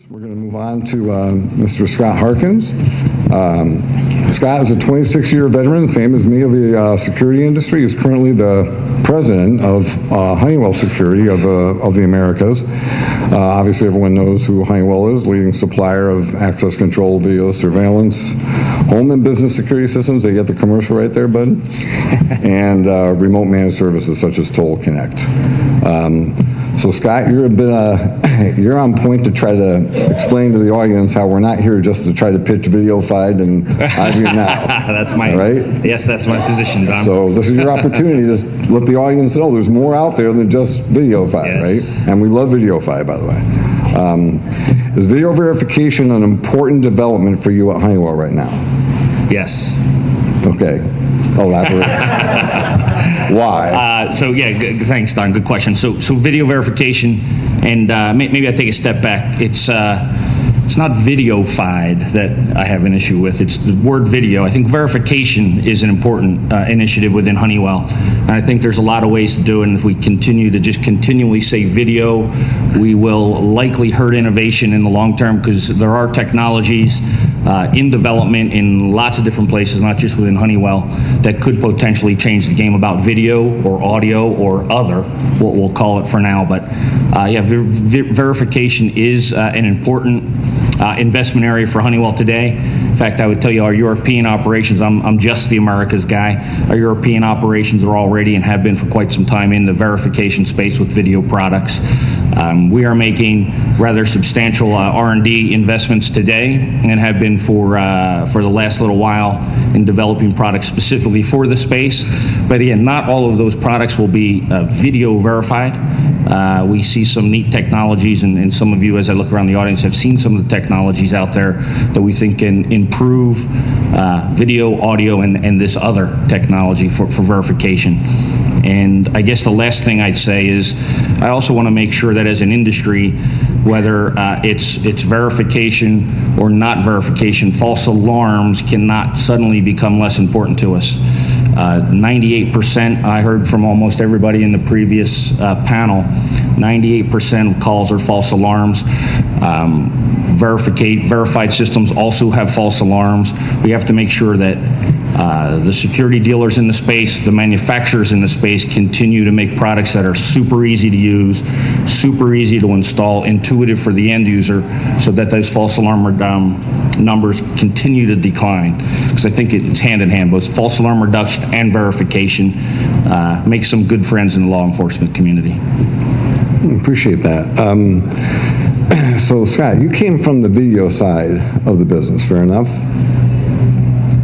We're going to move on to Mr. Scott Harkins. Scott is a 26-year veteran, same as me, of the security industry. He's currently the president of Honeywell Security of the Americas. Obviously, everyone knows who Honeywell is, leading supplier of access control, video surveillance, home and business security systems. They get the commercial right there, bud. And remote managed services such as Toll Connect. So Scott, you're a bit, you're on point to try to explain to the audience how we're not here just to try to pitch VideoFide and IView now. That's my, right? Yes, that's my position, Don. So this is your opportunity to let the audience know there's more out there than just VideoFide, yes. right? And we love VideoFide, by the way. Is video verification an important development for you at Honeywell right now? Yes. Okay. Elaborate. Why? Thanks, Don. Good question. So video verification, and maybe I take a step back. It's not VideoFide that I have an issue with. It's the word video. I think verification is an important initiative within Honeywell. And I think there's a lot of ways to do it. And if we continue to just continually say video, we will likely hurt innovation in the long term, because there are technologies in development in lots of different places, not just within Honeywell, that could potentially change the game about video or audio or other, what we'll call it for now. But verification is an important investment area for Honeywell today. In fact, I would tell you our European operations, I'm just the Americas guy, our European operations are already and have been for quite some time in the verification space with video products. We are making rather substantial R&D investments today, and have been for the last little while, in developing products specifically for the space. But again, not all of those products will be video verified. We see some neat technologies, and some of you, as I look around the audience, have seen some of the technologies out there that we think can improve video, audio, and this other technology for verification. And I guess the last thing I'd say is I also want to make sure that as an industry, whether it's verification or not verification, false alarms cannot suddenly become less important to us. 98%, I heard from almost everybody in the previous panel, 98% of calls are false alarms. Verified systems also have false alarms. We have to make sure that the security dealers in the space, the manufacturers in the space, continue to make products that are super easy to use, super easy to install, intuitive for the end user, so that those false alarm numbers continue to decline. Because I think it's hand in hand, both false alarm reduction and verification make some good friends in the law enforcement community. Appreciate that. So Scott, you came from the video side of the business, fair enough?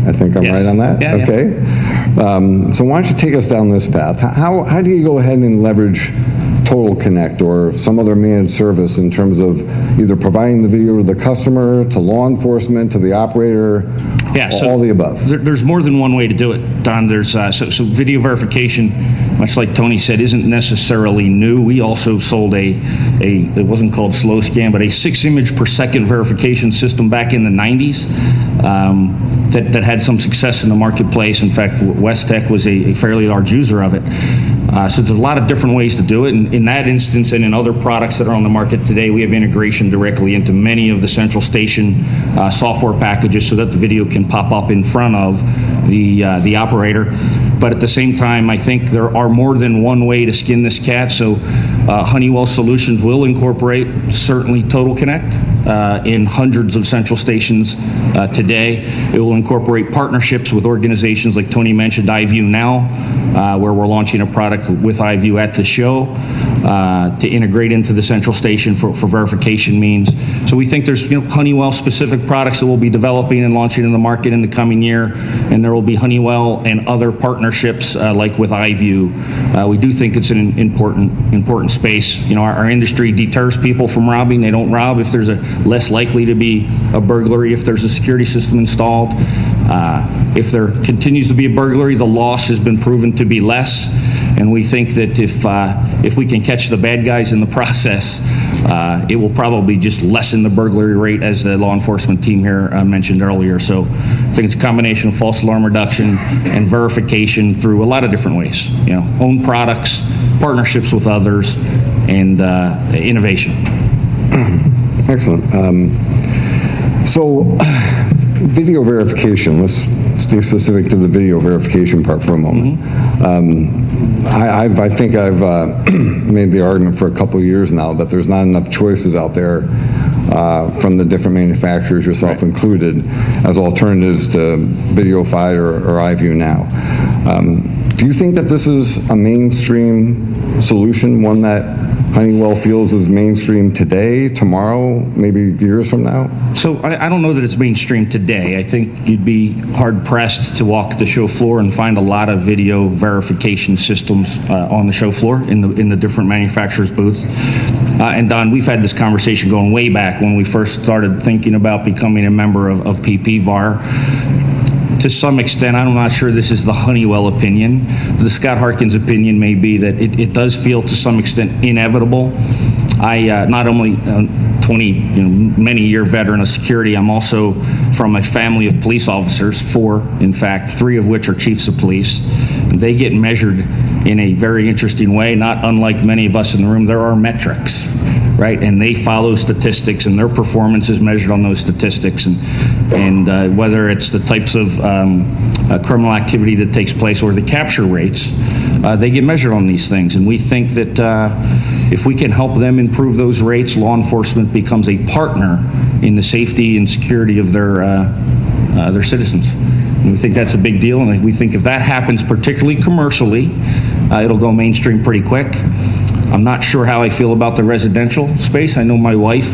I think I'm right on that? Yeah, okay. Yeah. So why don't you take us down this path? How do you go ahead and leverage Total Connect or some other managed service in terms of either providing the video to the customer, to law enforcement, to the operator, all the above? There's more than one way to do it, Don. There's so video verification, much like Tony said, isn't necessarily new. We also sold it wasn't called slow scan, but a 6 image per second verification system back in the 90s. That had some success in the marketplace. In fact, West Tech was a fairly large user of it. So there's a lot of different ways to do it. And in that instance, and in other products that are on the market today, we have integration directly into many of the central station software packages, so that the video can pop up in front of the operator. But at the same time, I think there are more than one way to skin this cat. So Honeywell Solutions will incorporate certainly Total Connect in hundreds of central stations today. It will incorporate partnerships with organizations like Tony mentioned, IView Now, where we're launching a product with IView at the show to integrate into the central station for verification means. So we think there's Honeywell specific products that we'll be developing and launching in the market in the coming year, and there will be Honeywell and other partnerships like with IView. We do think it's an important space. Our industry deters people from robbing. They don't rob if there's less likely to be a burglary if there's a security system installed. If there continues to be a burglary, the loss has been proven to be less. And we think that if we can catch the bad guys in the process, it will probably just lessen the burglary rate, as the law enforcement team here mentioned earlier. So I think it's a combination of false alarm reduction and verification through a lot of different ways. Own products, partnerships with others, and innovation. Excellent. So, video verification, let's stay specific to the video verification part for a moment. I think I've made the argument for a couple of years now that there's not enough choices out there from the different manufacturers, yourself included, as alternatives to VideoFi or iView Now. Do you think that this is a mainstream solution, one that Honeywell feels is mainstream today, tomorrow, maybe years from now? So I don't know that it's mainstream today. I think you'd be hard-pressed to walk the show floor and find a lot of video verification systems on the show floor in the different manufacturers' booths. And Don, we've had this conversation going way back when we first started thinking about becoming a member of PPVAR. To some extent, I'm not sure this is the Honeywell opinion. The Scott Harkins opinion may be that it does feel to some extent inevitable. I not only many-year veteran of security, I'm also from a family of police officers, 4, in fact, 3 of which are chiefs of police. They get measured in a very interesting way, not unlike many of us in the room. There are metrics, right? And they follow statistics, and their performance is measured on those statistics. And whether it's the types of criminal activity that takes place or the capture rates, they get measured on these things. And we think that if we can help them improve those rates, law enforcement becomes a partner in the safety and security of their citizens. And we think that's a big deal, and we think if that happens, particularly commercially, it'll go mainstream pretty quick. I'm not sure how I feel about the residential space. I know my wife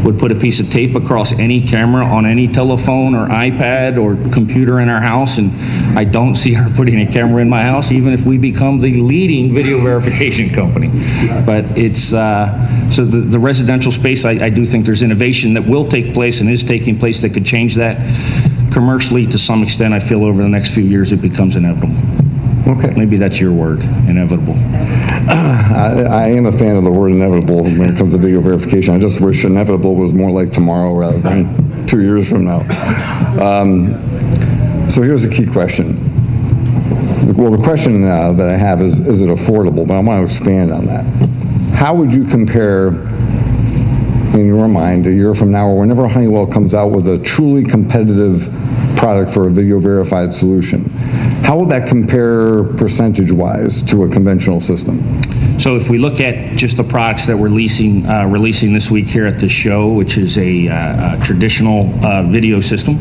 would put a piece of tape across any camera on any telephone or iPad or computer in our house, and I don't see her putting a camera in my house, even if we become the leading video verification company. But it's, so the residential space, I do think there's innovation that will take place and is taking place that could change that. Commercially, to some extent, I feel over the next few years it becomes inevitable. Okay. Maybe that's your word, inevitable. I am a fan of the word inevitable when it comes to video verification. I just wish inevitable was more like tomorrow rather than 2 years from now. So here's a key question. Well, the question that I have is it affordable? But I want to expand on that. How would you compare, in your mind, a year from now or whenever Honeywell comes out with a truly competitive product for a video verified solution? How would that compare percentage-wise to a conventional system? So if we look at just the products that we're releasing this week here at the show, which is a traditional video system,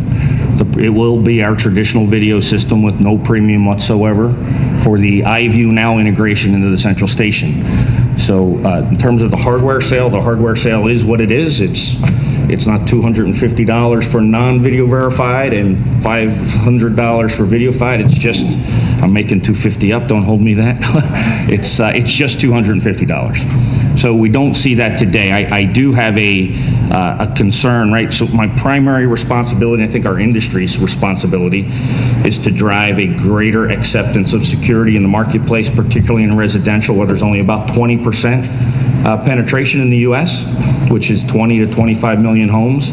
it will be our traditional video system with no premium whatsoever for the iView Now integration into the central station. So in terms of the hardware sale is what it is. It's not $250 for non-video verified and $500 for VideoFi. It's just, I'm making $250 up, don't hold me that. It's just $250. So we don't see that today. I do have a concern, right? So my primary responsibility, I think our industry's responsibility, is to drive a greater acceptance of security in the marketplace, particularly in residential, where there's only about 20% penetration in the U.S., which is 20 to 25 million homes.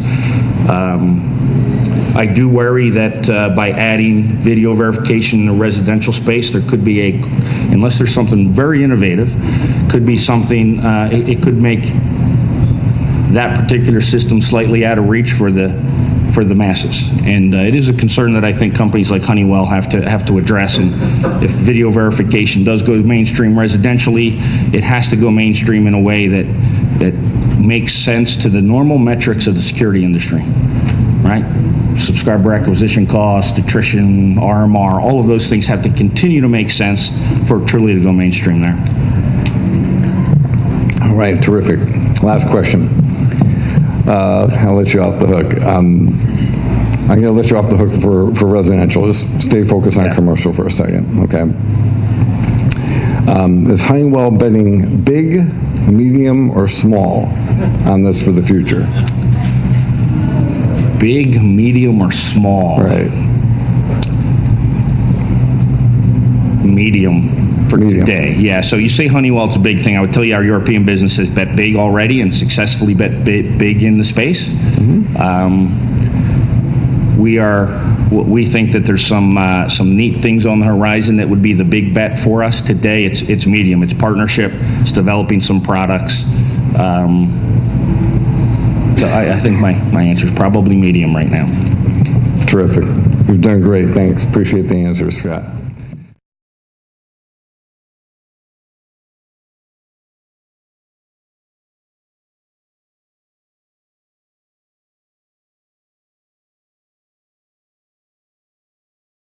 I do worry that by adding video verification in the residential space, there could be unless there's something very innovative, could be something, it could make that particular system slightly out of reach for the masses. And it is a concern that I think companies like Honeywell have to address. And if video verification does go mainstream residentially, it has to go mainstream in a way that makes sense to the normal metrics of the security industry, right? Subscriber acquisition cost, attrition, RMR, all of those things have to continue to make sense for it truly to go mainstream there. All right, terrific. Last question. I'll let you off the hook. I'm going to let you off the hook for residential. Just stay focused on commercial for a second, okay? Is Honeywell betting big, medium, or small on this for the future? Big, medium, or small? Right. Medium for today. Yeah, so you say Honeywell, it's a big thing. I would tell you our European business has bet big already and successfully bet big in the space. We think that there's some neat things on the horizon that would be the big bet for us today. It's medium. It's partnership. It's developing some products. So I think my answer is probably medium right now. Terrific. You've done great. Thanks. Appreciate the answer, Scott.